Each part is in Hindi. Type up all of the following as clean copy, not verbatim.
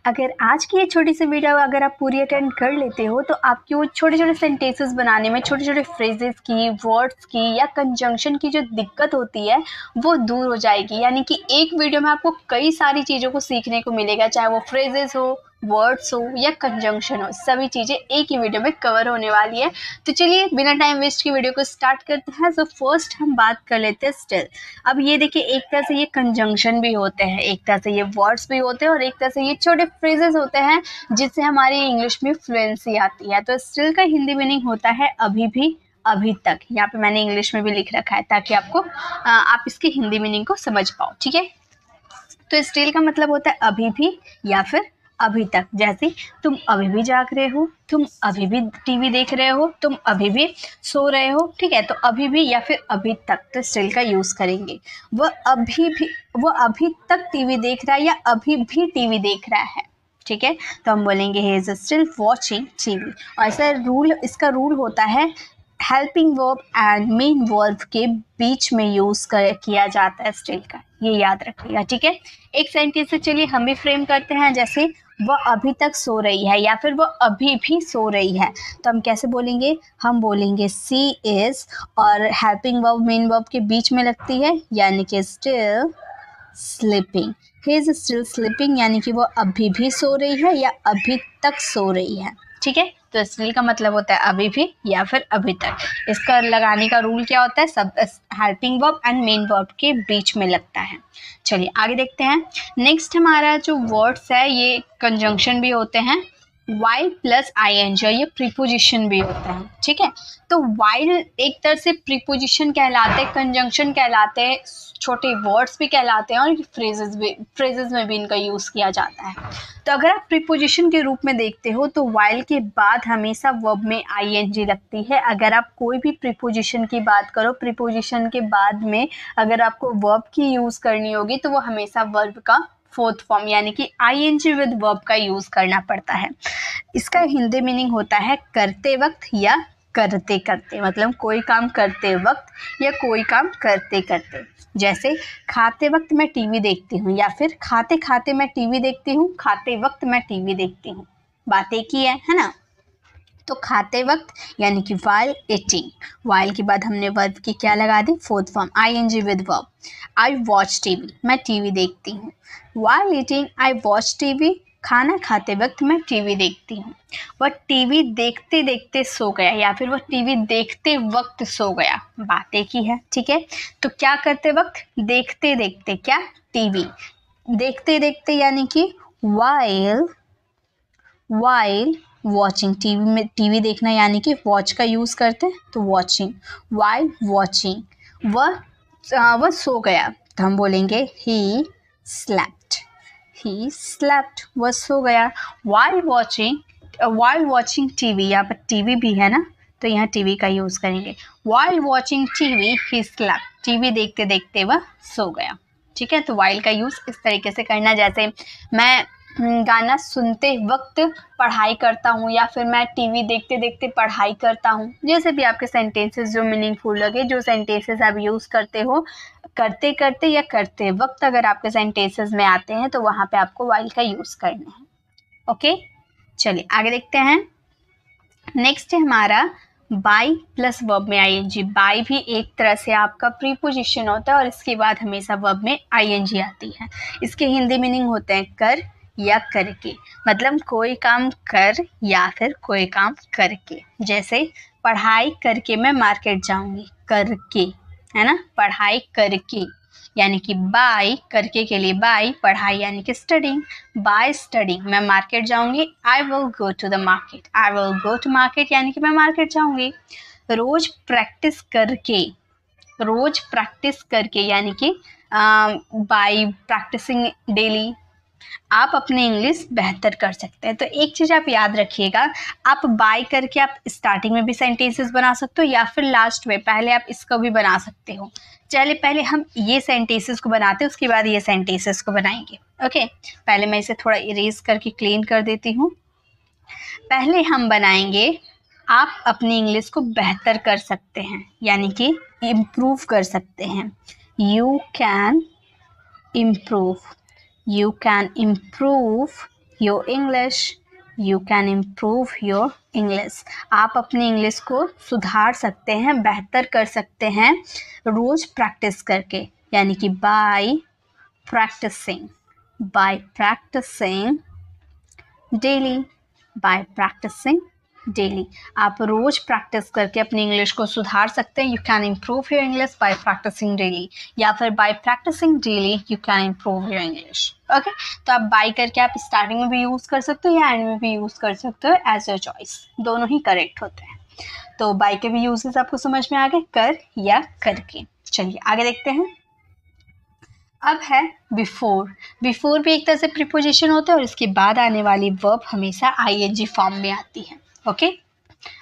अगर आज की ये छोटी सी वीडियो अगर आप पूरी अटेंड कर लेते हो तो आपकी वो छोटे छोटे सेंटेंसेस बनाने में छोटे छोटे फ्रेजेस की, वर्ड्स की या कंजंक्शन की जो दिक्कत होती है वो दूर हो जाएगी। यानी कि एक वीडियो में आपको कई सारी चीज़ों को सीखने को मिलेगा, चाहे वो फ्रेजेस हो, वर्ड्स हो या कंजंक्शन हो, सभी चीज़ें एक ही वीडियो में कवर होने वाली है। तो चलिए बिना टाइम वेस्ट की वीडियो को स्टार्ट करते हैं। तो फर्स्ट हम बात कर लेते हैं स्टिल। अब ये देखिए, एक तरह से ये कंजंक्शन भी होते हैं, एक तरह से ये वर्ड्स भी होते हैं और एक तरह से ये छोटे फ्रेजेस होते हैं जिससे हमारी इंग्लिश में फ्लुएंसी आती है। तो स्टिल का हिंदी मीनिंग होता है अभी भी, अभी तक। यहाँ पे मैंने इंग्लिश में भी लिख रखा है ताकि आपको आप इसकी हिंदी मीनिंग को समझ पाओ, ठीक है। तो स्टिल का मतलब होता है अभी भी या फिर अभी तक। जैसे तुम अभी भी जाग रहे हो, तुम अभी भी टीवी देख रहे हो, तुम अभी भी सो रहे हो, ठीक है। तो अभी भी या फिर अभी तक तो स्टिल का यूज करेंगे। वो अभी तक टीवी देख रहा है या अभी भी टीवी देख रहा है, ठीक है। तो हम बोलेंगे he is still watching TV. और इसका रूल होता है helping verb and main verb के बीच में यूज किया जाता है स्टिल का, ये याद रखिएगा, ठीक है। एक सेंटेंस से चलिए हम भी फ्रेम करते हैं। जैसे वह अभी तक सो रही है या फिर वह अभी भी सो रही है, तो हम कैसे बोलेंगे? हम बोलेंगे सी इज और हेल्पिंग वर्ब मेन वर्ब के बीच में लगती है, यानी कि still sleeping. He is still sleeping, यानी कि वो अभी भी सो रही है या अभी तक सो रही है, ठीक है। तो स्टिल का मतलब होता है अभी भी या फिर अभी तक। इसका लगाने का रूल क्या होता है? सब helping verb and main verb के बीच में लगता है। चलिए आगे देखते हैं। नेक्स्ट हमारा जो वर्ड्स है ये कंजंक्शन भी होते हैं। वाइल प्लस ing, ये प्रीपोजिशन भी होता है, ठीक है। तो वाइल एक तरह से प्रीपोजिशन कहलाते हैं, कंजंक्शन कहलाते हैं, छोटे वर्ड्स भी कहलाते हैं और फ्रेजेस में भी इनका यूज किया जाता है। तो अगर आप प्रीपोजिशन के रूप में देखते हो तो वाइल के बाद हमेशा वर्ब में ing लगती है। अगर आप कोई भी प्रीपोजिशन की बात करो, प्रीपोजिशन के बाद में अगर आपको वर्ब की यूज करनी होगी तो वो हमेशा वर्ब का फोर्थ फॉर्म यानी कि ing विद वर्ब का यूज करना पड़ता है। इसका हिंदी मीनिंग होता है करते वक्त या करते करते, मतलब कोई काम करते वक्त या कोई काम करते करते। जैसे खाते वक्त मैं टीवी देखती हूँ या फिर खाते खाते मैं टीवी देखती हूँ, खाते वक्त मैं टीवी देखती हूँ, बात एक ही है ना। तो खाते वक्त यानी कि वाइल ईटिंग, वाइल के बाद हमने वर्ब की क्या लगा दी? Fourth form ing with verb. I watch TV, मैं टीवी देखती हूँ। While eating I watch TV, खाना खाते वक्त मैं टीवी देखती हूँ। वह टीवी देखते देखते सो गया या फिर वह टीवी देखते वक्त सो गया, बात एक ही है, ठीक है। तो क्या करते वक्त? देखते देखते, क्या? टीवी देखते देखते, यानी कि वाइल वॉचिंग। टीवी में टीवी देखना यानी कि वॉच का यूज करते हैं, तो वॉचिंग। वाइल वॉचिंग, वह सो गया, तो हम बोलेंगे ही स्लेप्ट। वह सो गया। वाइल वॉचिंग टीवी, यहाँ पर टीवी भी है ना, तो यहाँ टीवी का यूज करेंगे। While watching TV he slept, TV देखते देखते वह सो गया, ठीक है। तो वाइल का यूज इस तरीके से करना। जैसे मैं गाना सुनते वक्त पढ़ाई करता हूँ या फिर मैं टीवी देखते देखते पढ़ाई करता हूँ, जैसे भी आपके सेंटेंसेस जो मीनिंगफुल लगे, जो सेंटेंसेस आप यूज करते हो करते करते या करते वक्त, अगर आपके सेंटेंसेस में आते हैं तो वहां पे आपको वाइल का यूज करना है। ओके, चलिए आगे देखते हैं। नेक्स्ट है हमारा बाई प्लस वर्ब में ing। बाई भी एक तरह से आपका प्रीपोजिशन होता है और इसके बाद हमेशा वर्ब में ing आती है। इसके हिंदी मीनिंग होते हैं कर या करके, मतलब कोई काम कर या फिर कोई काम करके। जैसे पढ़ाई करके मैं मार्केट जाऊंगी, करके, है ना, पढ़ाई करके, यानी कि बाय करके के लिए बाय, पढ़ाई यानी कि स्टडिंग। बाय स्टडिंग मैं मार्केट जाऊंगी। I will go to the market, I will go to market यानी कि मैं मार्केट जाऊंगी। रोज प्रैक्टिस करके यानी कि बाय प्रैक्टिसिंग डेली आप अपनी इंग्लिश बेहतर कर सकते हैं। तो एक चीज़ आप याद रखिएगा, आप बाय करके आप स्टार्टिंग में भी सेंटेंसेस बना सकते हो या फिर लास्ट में, पहले आप इसको भी बना सकते हो। चलिए पहले हम ये सेंटेंसेस को बनाते हैं, उसके बाद ये सेंटेंसेस को बनाएंगे। ओके, पहले मैं इसे थोड़ा इरेज करके क्लीन कर देती हूँ। पहले हम बनाएंगे आप अपनी इंग्लिश को बेहतर कर सकते हैं, यानी कि इम्प्रूव कर सकते हैं। You can improve your English, you can improve your English. आप अपनी इंग्लिश को सुधार सकते हैं, बेहतर कर सकते हैं रोज प्रैक्टिस करके, यानी कि by practicing daily, by practicing daily. आप रोज प्रैक्टिस करके अपनी इंग्लिश को सुधार सकते हैं। You can improve your English by practicing daily, या फिर by practicing daily you can improve your English. Okay, तो आप बाय करके आप स्टार्टिंग में भी यूज कर सकते हो या एंड में भी यूज कर सकते हो, एज योर चॉइस, दोनों ही करेक्ट होते हैं। तो बाय के भी यूजेस आपको समझ में आ गए, कर या करके। चलिए आगे देखते हैं। अब है बिफोर। बिफोर भी एक तरह से प्रीपोजिशन होता है और इसके बाद आने वाली वर्ब हमेशा आईएनजी फॉर्म में आती है। ओके,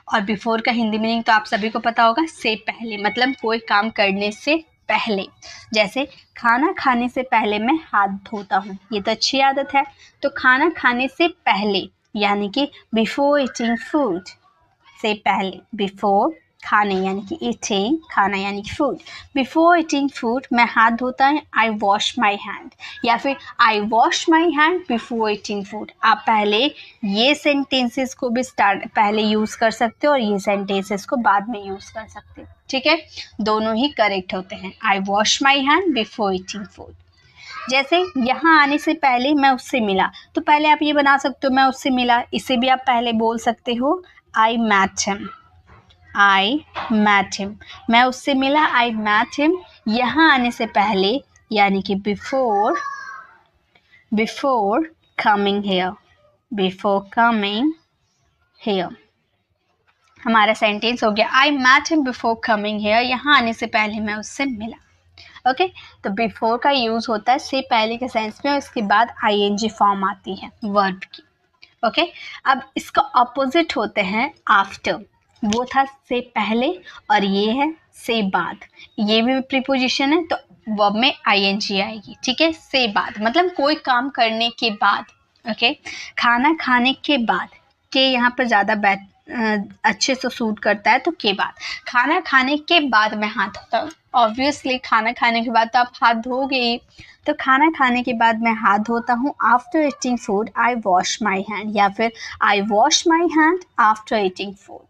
और बिफोर का हिंदी मीनिंग तो आप सभी को पता होगा, से पहले, मतलब कोई काम करने से पहले। जैसे खाना खाने से पहले मैं हाथ धोता हूँ, ये तो अच्छी आदत है। तो खाना खाने से पहले यानी कि बिफोर ईटिंग फूड, से पहले, बिफोर खाने यानी कि ईटिंग, खाना यानी कि फूड। बिफोर ईटिंग फूड मैं हाथ धोता हूँ, आई वॉश माई हैंड, या फिर I wash my hand before eating food. आप पहले ये सेंटेंसेस को भी पहले यूज़ कर सकते हो और ये सेंटेंसेस को बाद में यूज़ कर सकते हो। ठीक है, दोनों ही करेक्ट होते हैं। I wash my hand before eating food. जैसे यहाँ आने से पहले मैं उससे मिला, तो पहले आप ये बना सकते हो मैं उससे मिला, इसे भी आप पहले बोल सकते हो I met him, मैं उससे मिला, I met him। यहाँ आने से पहले यानी कि before coming here, हमारा सेंटेंस हो गया I met him before coming here, यहाँ आने से पहले मैं उससे मिला। ओके, तो बिफोर का यूज होता है से पहले के सेंस में और इसके बाद आईएनजी फॉर्म आती है वर्ब की। ओके, अब इसका ऑपोजिट होते हैं आफ्टर। वो था से पहले और ये है से बाद। ये भी प्रीपोजिशन है तो वर्ब में आईएनजी आएगी। ठीक है, से बाद मतलब कोई काम करने के बाद। ओके, खाना खाने के बाद, के यहाँ पर ज़्यादा अच्छे से सूट करता है, तो के बाद। खाना खाने के बाद मैं हाथ धोता हूँ, ऑब्वियसली खाना खाने के बाद तो आप हाथ धोगे ही, तो खाना खाने के बाद मैं हाथ धोता हूँ। After eating food I wash my hand, या फिर I wash my hand after eating food.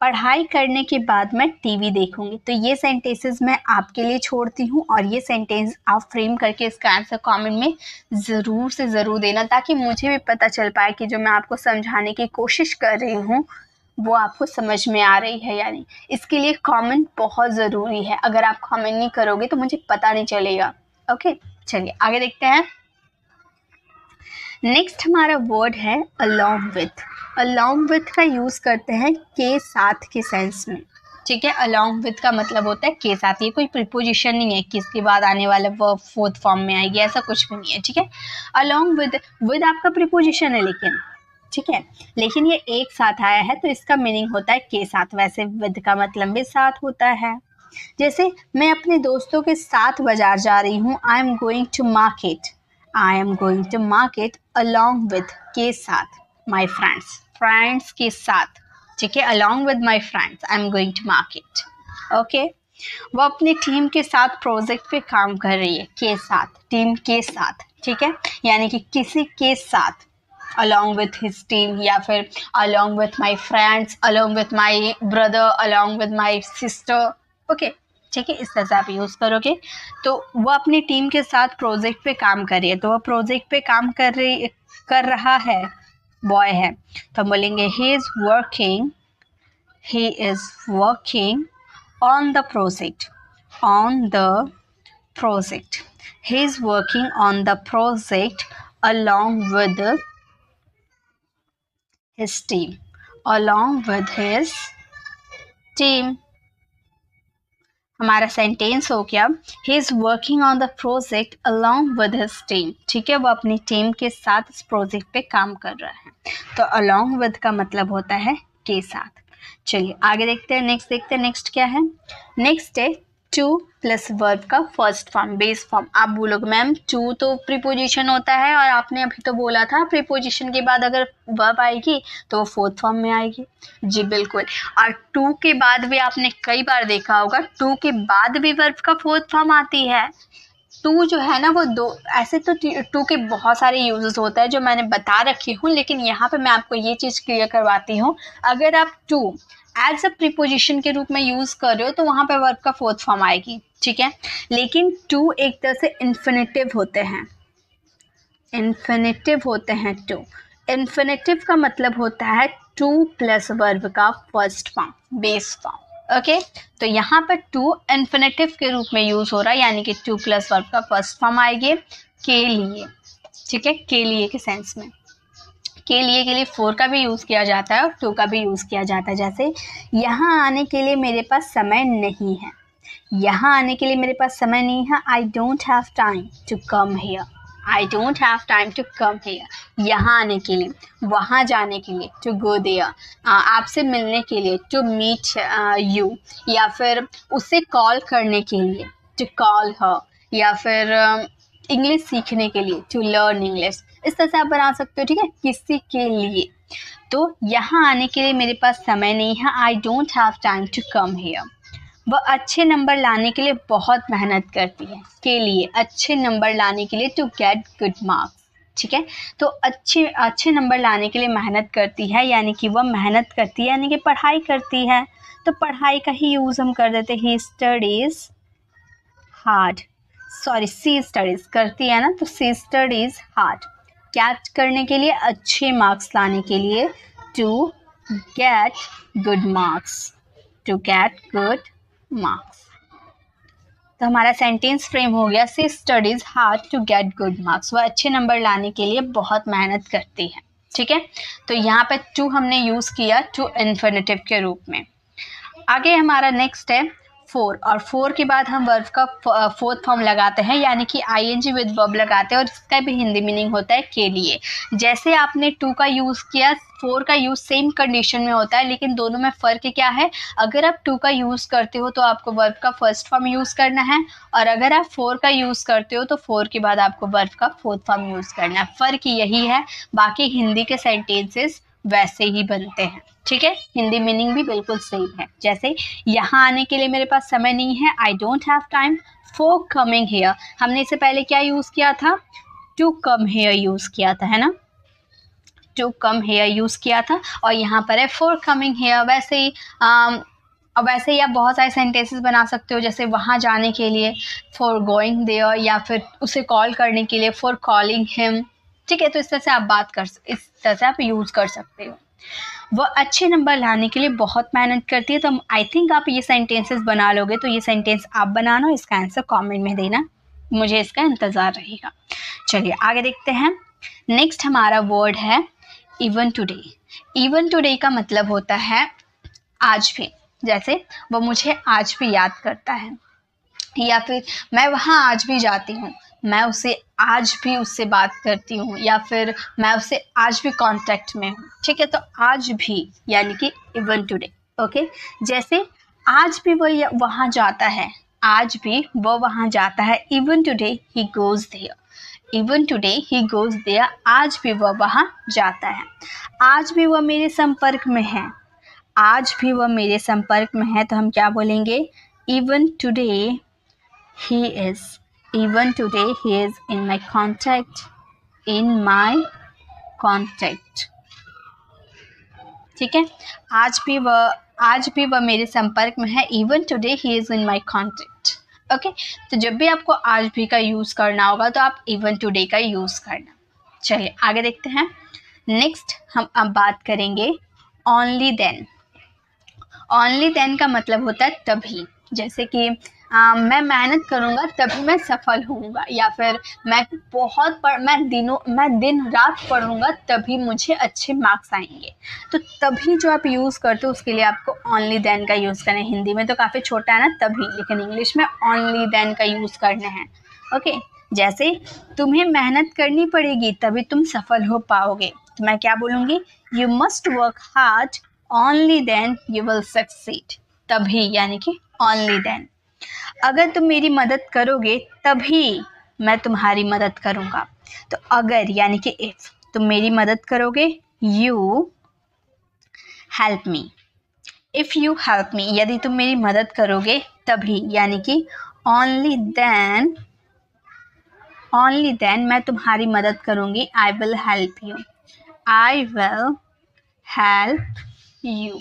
पढ़ाई करने के बाद मैं टीवी देखूंगी। तो ये सेंटेंसेस मैं आपके लिए छोड़ती हूँ और ये सेंटेंस आप फ्रेम करके इसका आंसर कमेंट में ज़रूर से ज़रूर देना, ताकि मुझे भी पता चल पाए कि जो मैं आपको समझाने की कोशिश कर रही हूँ वो आपको समझ में आ रही है या नहीं। इसके लिए कमेंट बहुत ज़रूरी है, अगर आप कमेंट नहीं करोगे तो मुझे पता नहीं चलेगा। ओके, चलिए आगे देखते हैं। नेक्स्ट हमारा वर्ड है along with। along with का यूज करते हैं के साथ के सेंस में। ठीक है, along with का मतलब होता है के साथ। ये कोई प्रीपोजिशन नहीं है कि इसके बाद आने वाला वर्ब फोर्थ फॉर्म में आएगी, ऐसा कुछ भी नहीं है। ठीक है, along with आपका प्रीपोजिशन है लेकिन, ठीक है, लेकिन ये एक साथ आया है तो इसका मीनिंग होता है के साथ। वैसे with का मतलब भी साथ होता है। जैसे मैं अपने दोस्तों के साथ बाजार जा रही हूँ, I am going to market along with के साथ, my friends के साथ। ठीक है, along with my friends I am going to market। Okay, वो अपनी टीम के साथ प्रोजेक्ट पे काम कर रही है, के साथ, टीम के साथ। ठीक है, यानी कि किसी के साथ, along with his team, या फिर along with my friends, along with my brother, along with my sister। Okay, ठीक है, इस तरह से आप यूज़ करोगे। तो वो अपनी टीम के साथ प्रोजेक्ट पे काम कर रही है, तो वो प्रोजेक्ट पे काम कर रहा है, बॉय है, तो हम बोलेंगे he is working on the project, he is working on the project along with his team। हमारा सेंटेंस हो गया he is working on the project along with his team। ठीक है, वो अपनी टीम के साथ इस प्रोजेक्ट पे काम कर रहा है। तो along with का मतलब होता है के साथ। चलिए आगे देखते हैं, नेक्स्ट क्या है। नेक्स्ट है टू प्लस वर्ब का फर्स्ट फॉर्म, बेस फॉर्म। आप बोलोगे मैम टू तो प्रीपोजिशन होता है और आपने अभी तो बोला था प्रीपोजिशन के बाद अगर वर्ब आएगी तो वो फोर्थ फॉर्म में आएगी। जी बिल्कुल, और टू के बाद भी आपने कई बार देखा होगा, टू के बाद भी वर्ब का फोर्थ फॉर्म आती है। टू जो है ना वो दो, ऐसे तो टू के बहुत सारे यूजेस होते हैं जो मैंने बता रखी हूँ, लेकिन यहाँ पे मैं आपको ये चीज़ क्लियर करवाती हूँ। अगर आप टू एज अ प्रीपोजिशन के रूप में यूज़ कर रहे हो तो वहाँ पे वर्ब का फोर्थ फॉर्म आएगी, ठीक है। लेकिन टू एक तरह से इन्फिनेटिव होते हैं, इन्फिनेटिव होते हैं टू। इन्फिनेटिव का मतलब होता है टू प्लस वर्ब का first form, base form. Okay, तो यहाँ पर टू इन्फिनेटिव के रूप में यूज हो रहा है, यानी कि टू प्लस वर्ब का फर्स्ट फॉर्म आएगी के लिए, ठीक है, के लिए के सेंस में। के लिए फोर का भी यूज किया जाता है और टू का भी यूज किया जाता है। जैसे यहाँ आने के लिए मेरे पास समय नहीं है, यहाँ आने के लिए मेरे पास समय नहीं है, I don't have time to come here, I don't have time to come here. यहाँ आने के लिए, वहाँ जाने के लिए टू गो देयर, आपसे मिलने के लिए टू मीट यू, या फिर उससे कॉल करने के लिए टू कॉल हर, या फिर इंग्लिश सीखने के लिए टू लर्न इंग्लिश। इस तरह से आप बना सकते हो, ठीक है, किसी के लिए। तो यहाँ आने के लिए मेरे पास समय नहीं है, I don't have time to come here. वह अच्छे नंबर लाने के लिए बहुत मेहनत करती है, के लिए, अच्छे नंबर लाने के लिए टू गेट गुड मार्क्स, ठीक है। तो अच्छे नंबर लाने के लिए मेहनत करती है, यानी कि वह मेहनत करती है, यानी कि पढ़ाई करती है। तो पढ़ाई का ही यूज़ हम कर देते हैं, studies hard, sorry she studies करती है ना, तो सी स्टडीज हार्ड। क्या करने के लिए? अच्छे मार्क्स लाने के लिए, to get good marks, to get good marks. तो हमारा सेंटेंस फ्रेम हो गया, she studies hard to get good marks. वह अच्छे नंबर लाने के लिए बहुत मेहनत करती है, ठीक है। तो यहाँ पे टू हमने यूज किया टू इन्फिनेटिव के रूप में। आगे हमारा नेक्स्ट है फोर, और फोर के बाद हम वर्ब का फोर्थ फॉर्म लगाते हैं, यानी कि आईएनजी विद वर्ब लगाते हैं, और इसका भी हिंदी मीनिंग होता है के लिए। जैसे आपने टू का यूज़ किया, फोर का यूज़ सेम कंडीशन में होता है, लेकिन दोनों में फ़र्क क्या है? अगर आप टू का यूज़ करते हो तो आपको वर्ब का फर्स्ट फॉर्म यूज़ करना है, और अगर आप फोर का यूज़ करते हो तो फोर के बाद आपको वर्ब का फोर्थ फॉर्म यूज़ करना है। फ़र्क यही है, बाकी हिंदी के सेंटेंसेस वैसे ही बनते हैं, ठीक है। हिंदी मीनिंग भी बिल्कुल सेम है। जैसे यहाँ आने के लिए मेरे पास समय नहीं है, I don't have time for coming here. हमने इससे पहले क्या यूज़ किया था? टू कम हियर यूज़ किया था, है ना, टू कम हियर यूज़ किया था, और यहाँ पर है फॉर कमिंग हियर। वैसे ही अब वैसे ही आप बहुत सारे सेंटेंसेस बना सकते हो, जैसे वहाँ जाने के लिए फॉर गोइंग देयर, या फिर उसे कॉल करने के लिए फॉर कॉलिंग हिम, ठीक है। तो इस तरह से आप इस तरह से आप यूज़ कर सकते हो। वह अच्छे नंबर लाने के लिए बहुत मेहनत करती है। तो आई थिंक आप ये सेंटेंसेस बना लोगे, तो ये सेंटेंस आप बनाना, इसका आंसर कमेंट में देना, मुझे इसका इंतज़ार रहेगा। चलिए आगे देखते हैं। नेक्स्ट हमारा वर्ड है इवन टुडे। इवन टुडे का मतलब होता है आज भी। जैसे वह मुझे आज भी याद करता है, या फिर मैं वहाँ आज भी जाती हूँ, मैं उसे आज भी उससे बात करती हूँ, या फिर मैं उससे आज भी कांटेक्ट में हूँ, ठीक है। तो आज भी यानी कि इवन टुडे, ओके। जैसे आज भी वह वहाँ जाता है, आज भी वह वहाँ जाता है, even today he goes there, even today he goes there, आज भी वह वहाँ जाता है। आज भी वह मेरे संपर्क में है, आज भी वह मेरे संपर्क में है, तो हम क्या बोलेंगे? Even today he is, even today he is in my contact, in my contact, ठीक है। आज भी वह मेरे संपर्क में है, even today he is in my contact, okay. तो जब भी आपको आज भी का यूज़ करना होगा तो आप even today का यूज़ करना। चलिए आगे देखते हैं। नेक्स्ट हम अब बात करेंगे only then। only then का मतलब होता है तभी। जैसे कि मैं मेहनत करूँगा तभी मैं सफल होऊंगा, या फिर मैं दिन रात पढ़ूंगा तभी मुझे अच्छे मार्क्स आएंगे। तो तभी जो आप यूज़ करते हो उसके लिए आपको ओनली देन का यूज़ करना है। हिंदी में तो काफ़ी छोटा है ना तभी, लेकिन इंग्लिश में ओनली देन का यूज़ करना है, ओके। जैसे तुम्हें मेहनत करनी पड़ेगी तभी तुम सफल हो पाओगे, तो मैं क्या बोलूँगी? You must work hard, only then you will succeed. तभी यानी कि ओनली देन। अगर तुम मेरी मदद करोगे तभी मैं तुम्हारी मदद करूँगा। तो अगर यानी कि इफ़ तुम मेरी मदद करोगे, you help me, if you help मी, यदि तुम मेरी मदद करोगे तभी, यानी कि ओनली देन ओनली देन मैं तुम्हारी मदद करूँगी, I will help you, I will help you.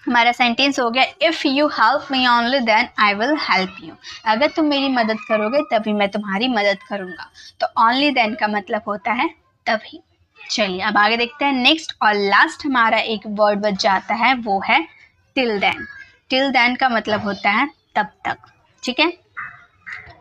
हमारा सेंटेंस हो गया if you help me only then I will help you. अगर तुम मेरी मदद करोगे तभी मैं तुम्हारी मदद करूँगा। तो ओनली देन का मतलब होता है तभी। चलिए अब आगे देखते हैं। नेक्स्ट और लास्ट हमारा एक वर्ड बच जाता है, वो है टिल देन। टिल देन का मतलब होता है तब तक, ठीक है।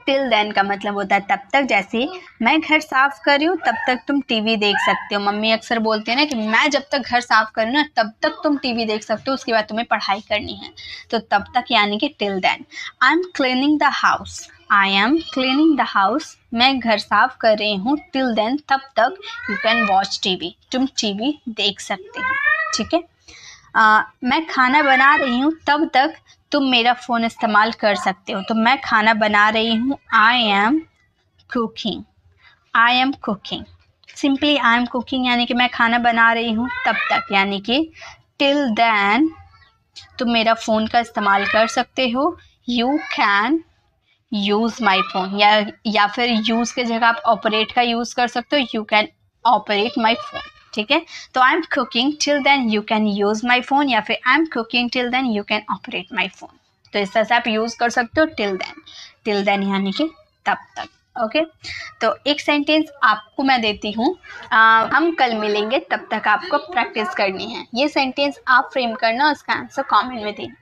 टिल देन का मतलब होता है तब तक। जैसे मैं घर साफ कर रही हूँ तब तक तुम टीवी देख सकते हो। मम्मी अक्सर बोलते हैं ना कि मैं जब तक घर साफ करूँ ना तब तक तुम टीवी देख सकते हो, उसके बाद तुम्हें पढ़ाई करनी है। तो तब तक यानी कि till then. I am cleaning the house, I am cleaning the house, मैं घर साफ कर रही हूँ। टिल देन तब तक यू कैन वॉच टीवी, तुम टीवी देख सकते हो, ठीक है। मैं खाना बना रही हूँ तब तक तुम मेरा फ़ोन इस्तेमाल कर सकते हो। तो मैं खाना बना रही हूँ, I am cooking, I am cooking. Simply I am cooking यानी कि मैं खाना बना रही हूँ तब तक, यानी कि टिल देन तुम मेरा फ़ोन का इस्तेमाल कर सकते हो। You can use my phone, या फिर यूज़ की जगह आप ऑपरेट का यूज़ कर सकते हो, you can operate my phone, ठीक है। तो I am cooking till then you can use my phone, या फिर I am cooking till then you can operate my phone. तो इस तरह से आप यूज़ कर सकते हो टिल देन यानी कि तब तक, ओके। तो एक सेंटेंस आपको मैं देती हूँ, हम कल मिलेंगे, तब तक आपको प्रैक्टिस करनी है। ये सेंटेंस आप फ्रेम करना, उसका आंसर कमेंट में देना।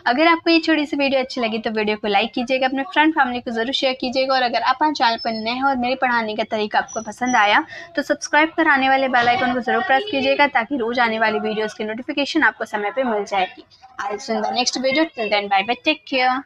अगर आपको ये छोटी सी वीडियो अच्छी लगी तो वीडियो को लाइक कीजिएगा, अपने फ्रेंड फैमिली को ज़रूर शेयर कीजिएगा, और अगर आप हमारे चैनल पर नए हैं और मेरे पढ़ाने का तरीका आपको पसंद आया तो सब्सक्राइब कर आने वाले बेल आइकन को ज़रूर प्रेस कीजिएगा, ताकि रोज आने वाली वीडियोज़ की नोटिफिकेशन आपको समय पर मिल जाएगी। I will see you in the next video, till then bye bye, take care.